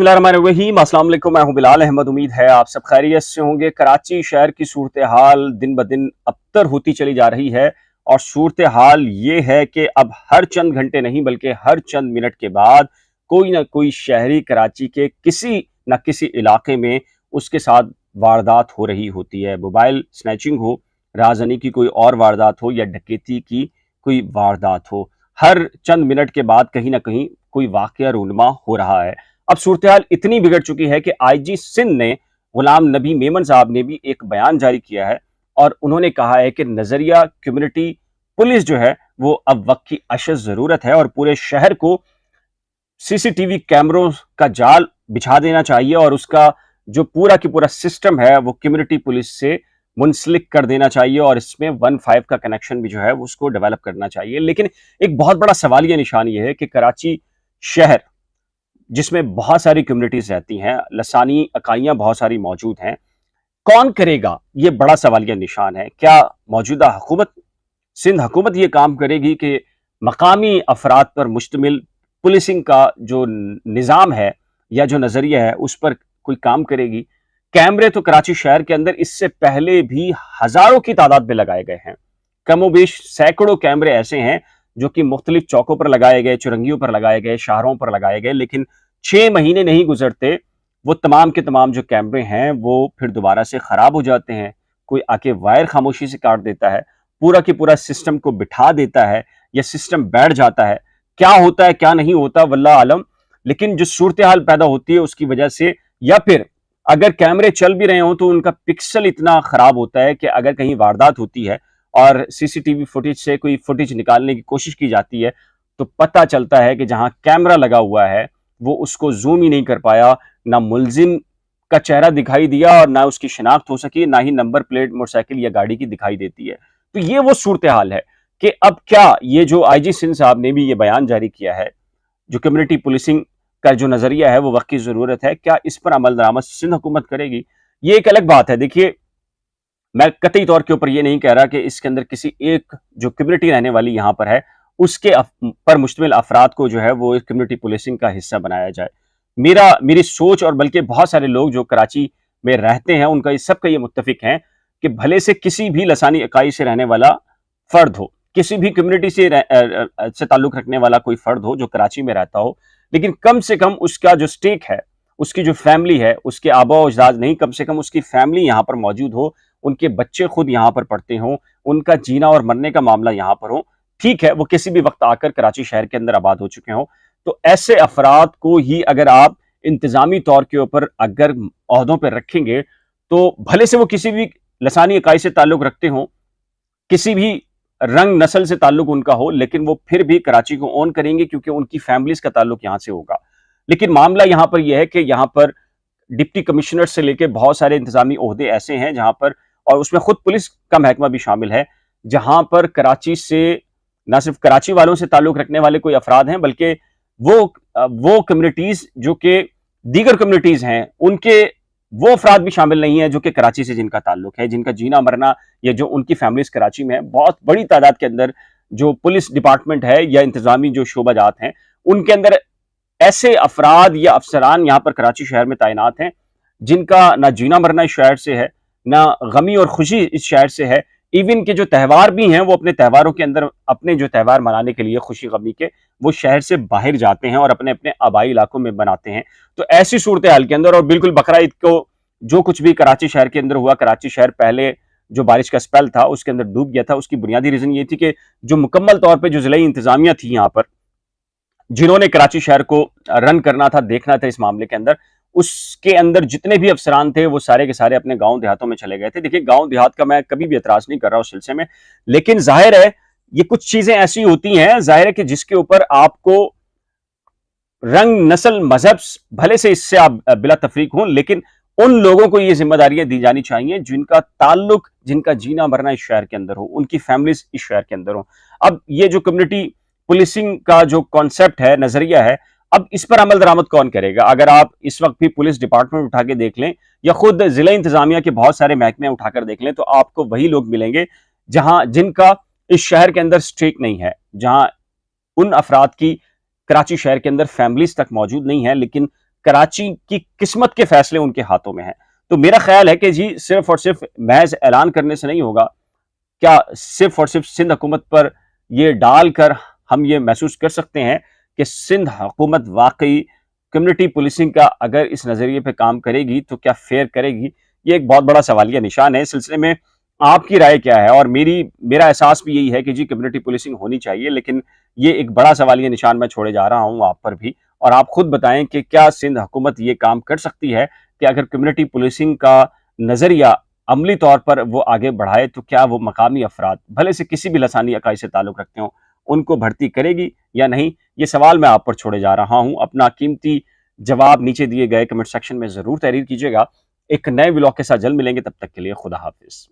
बिस्मिल्लाहिर्रहमानिर्रहीम। अस्सलाम वालेकुम। मैं हूं बिलाल अहमद। उम्मीद है आप सब खैरियत से होंगे। कराची शहर की सूरत हाल दिन ब दिन अबतर होती चली जा रही है और सूरत हाल ये है कि अब हर चंद घंटे नहीं बल्कि हर चंद मिनट के बाद कोई ना कोई शहरी कराची के किसी न किसी इलाके में उसके साथ वारदात हो रही होती है। मोबाइल स्नैचिंग हो, राजनी की कोई और वारदात हो या डकैती की कोई वारदात हो, हर चंद मिनट के बाद कहीं ना कहीं कोई वाकया रूनमा हो रहा है। अब सूरत हाल इतनी बिगड़ चुकी है कि आईजी सिंध ने गुलाम नबी मेमन साहब ने भी एक बयान जारी किया है और उन्होंने कहा है कि नजरिया कम्युनिटी पुलिस जो है वो अब वक्त की अशद जरूरत है और पूरे शहर को सीसीटीवी कैमरों का जाल बिछा देना चाहिए और उसका जो पूरा की पूरा सिस्टम है वो कम्युनिटी पुलिस से मुंसलिक कर देना चाहिए और इसमें 1-5 का कनेक्शन भी जो है उसको डेवलप करना चाहिए। लेकिन एक बहुत बड़ा सवालिया निशान ये है कि कराची शहर जिसमें बहुत सारी कम्युनिटीज रहती हैं, लसानी इकाइयां बहुत सारी मौजूद हैं, कौन करेगा ये बड़ा सवालिया निशान है। क्या मौजूदा हुकूमत, सिंध हुकूमत ये काम करेगी कि मकामी अफराद पर मुश्तमिल पुलिसिंग का जो निज़ाम है या जो नज़रिया है उस पर कोई काम करेगी। कैमरे तो कराची शहर के अंदर इससे पहले भी हजारों की तादाद में लगाए गए हैं। कमोबेश सैकड़ों कैमरे ऐसे हैं जो कि मुख्तलिफ चौकों पर लगाए गए, चुरंगियों पर लगाए गए, शाहरों पर लगाए गए, लेकिन 6 महीने नहीं गुजरते वो तमाम के तमाम जो कैमरे हैं वो फिर दोबारा से खराब हो जाते हैं। कोई आके वायर खामोशी से काट देता है, पूरा के पूरा सिस्टम को बिठा देता है या सिस्टम बैठ जाता है। क्या होता है क्या नहीं होता वल्लाह आलम, लेकिन जो सूरत हाल पैदा होती है उसकी वजह से, या फिर अगर कैमरे चल भी रहे हों तो उनका पिक्सल इतना खराब होता है कि अगर कहीं वारदात होती है और सीसीटीवी फुटेज से कोई फुटेज निकालने की कोशिश की जाती है तो पता चलता है कि जहां कैमरा लगा हुआ है वो उसको जूम ही नहीं कर पाया, ना मुलजिम का चेहरा दिखाई दिया और ना उसकी शिनाख्त हो सकी, ना ही नंबर प्लेट मोटरसाइकिल या गाड़ी की दिखाई देती है। तो ये वो सूरत हाल है कि अब क्या ये जो आईजी सिंध साहब ने भी ये बयान जारी किया है, जो कम्युनिटी पुलिसिंग का जो नजरिया है वो वक्त की जरूरत है, क्या इस पर अमल दरामद सिंध हुकूमत करेगी? ये एक अलग बात है। देखिए, मैं कतई तौर के ऊपर ये नहीं कह रहा कि इसके अंदर किसी एक जो कम्युनिटी रहने वाली यहाँ पर है उसके पर मुश्तमिल अफराद को जो है वो इस कम्युनिटी पुलिसिंग का हिस्सा बनाया जाए। मेरी सोच और बल्कि बहुत सारे लोग जो कराची में रहते हैं उनका इस सब का ये मुत्तफिक हैं कि भले से किसी भी लसानी इकाई से रहने वाला फर्द हो, किसी भी कम्युनिटी से ताल्लुक रखने वाला कोई फर्द हो जो कराची में रहता हो, लेकिन कम से कम उसका जो स्टेक है, उसकी जो फैमिली है, उसके आबा अजदाद नहीं, कम से कम उसकी फैमिली यहाँ पर मौजूद हो, उनके बच्चे खुद यहाँ पर पढ़ते हों, उनका जीना और मरने का मामला यहाँ पर हो। ठीक है, वो किसी भी वक्त आकर कराची शहर के अंदर आबाद हो चुके हों, तो ऐसे अफराद को ही अगर आप इंतजामी तौर के ऊपर अगर ओहदों पर रखेंगे तो भले से वो किसी भी लसानी इकाई से ताल्लुक रखते हों, किसी भी रंग नस्ल से ताल्लुक उनका हो, लेकिन वो फिर भी कराची को ओन करेंगे क्योंकि उनकी फैमिलीज का ताल्लुक यहां से होगा। लेकिन मामला यहां पर यह है कि यहां पर डिप्टी कमिश्नर से लेकर बहुत सारे इंतजामी ओहदे ऐसे हैं जहां पर, और उसमें खुद पुलिस का महकमा भी शामिल है, जहां पर कराची से ना सिर्फ कराची वालों से ताल्लुक रखने वाले कोई अफराद हैं बल्कि वो कम्युनिटीज जो कि दीगर कम्युनिटीज हैं उनके वो अफराद भी शामिल नहीं है जो कि कराची से जिनका ताल्लुक है, जिनका जीना मरना या जो उनकी फैमिलीज कराची में है। बहुत बड़ी तादाद के अंदर जो पुलिस डिपार्टमेंट है या इंतजामी जो शोबाजात हैं उनके अंदर ऐसे अफराद या अफसरान यहाँ पर कराची शहर में तैनात हैं जिनका ना जीना मरना इस शहर से है, ना गमी और खुशी इस शहर से है। इवन के जो त्यौहार भी हैं वो अपने त्यौहारों के अंदर, अपने जो त्यौहार मनाने के लिए खुशी गमी के, वो शहर से बाहर जाते हैं और अपने अपने आबाई इलाकों में बनाते हैं। तो ऐसी सूरत हाल के अंदर, और बिल्कुल बकरा ईद को जो कुछ भी कराची शहर के अंदर हुआ, कराची शहर पहले जो बारिश का स्पेल था उसके अंदर डूब गया था। उसकी बुनियादी रीजन ये थी कि जो मुकम्मल तौर पर जो जिलाई इंतजामिया थी यहाँ पर, जिन्होंने कराची शहर को रन करना था, देखना था इस मामले के अंदर, उसके अंदर जितने भी अफसरान थे वो सारे के सारे अपने गांव देहातों में चले गए थे। देखिए, गांव देहात का मैं कभी भी एतराज नहीं कर रहा उस सिलसिले में, लेकिन जाहिर है ये कुछ चीजें ऐसी होती हैं, जाहिर है कि जिसके ऊपर आपको रंग नस्ल मजहब भले से इससे आप बिला तफरीक हों, लेकिन उन लोगों को ये जिम्मेदारियां दी जानी चाहिए जिनका ताल्लुक, जिनका जीना मरना इस शहर के अंदर हो, उनकी फैमिलीज इस शहर के अंदर हो। अब ये जो कम्युनिटी पुलिसिंग का जो कॉन्सेप्ट है, नजरिया है, अब इस पर अमल दरामद कौन करेगा? अगर आप इस वक्त भी पुलिस डिपार्टमेंट उठा के देख लें या खुद जिला इंतजामिया के बहुत सारे महकमे उठाकर देख लें तो आपको वही लोग मिलेंगे जिनका इस शहर के अंदर स्टेक नहीं है, जहां उन अफराद की कराची शहर के अंदर फैमिलीज तक मौजूद नहीं है, लेकिन कराची की किस्मत के फैसले उनके हाथों में हैं। तो मेरा ख्याल है कि जी सिर्फ और सिर्फ महज ऐलान करने से नहीं होगा। क्या सिर्फ और सिर्फ सिंध हुकूमत पर ये डालकर हम ये महसूस कर सकते हैं कि सिंध हुकूमत वाकई कम्युनिटी पुलिसिंग का अगर इस नज़रिए पे काम करेगी तो क्या फेयर करेगी? ये एक बहुत बड़ा सवालिया निशान है। इस सिलसिले में आपकी राय क्या है? और मेरा एहसास भी यही है कि जी कम्युनिटी पुलिसिंग होनी चाहिए, लेकिन ये एक बड़ा सवालिया निशान मैं छोड़े जा रहा हूँ आप पर भी। और आप खुद बताएं कि क्या सिंध हुकूमत ये काम कर सकती है कि अगर कम्युनिटी पुलिसिंग का नज़रिया अमली तौर पर वो आगे बढ़ाए तो क्या वो मकामी अफराद भले से किसी भी लसानी इकाई से ताल्लुक़ रखते हों, उनको भर्ती करेगी या नहीं? ये सवाल मैं आप पर छोड़े जा रहा हूँ। अपना कीमती जवाब नीचे दिए गए कमेंट सेक्शन में ज़रूर तहरीर कीजिएगा। एक नए व्लॉग के साथ जल्द मिलेंगे, तब तक के लिए खुदा हाफ़िज़।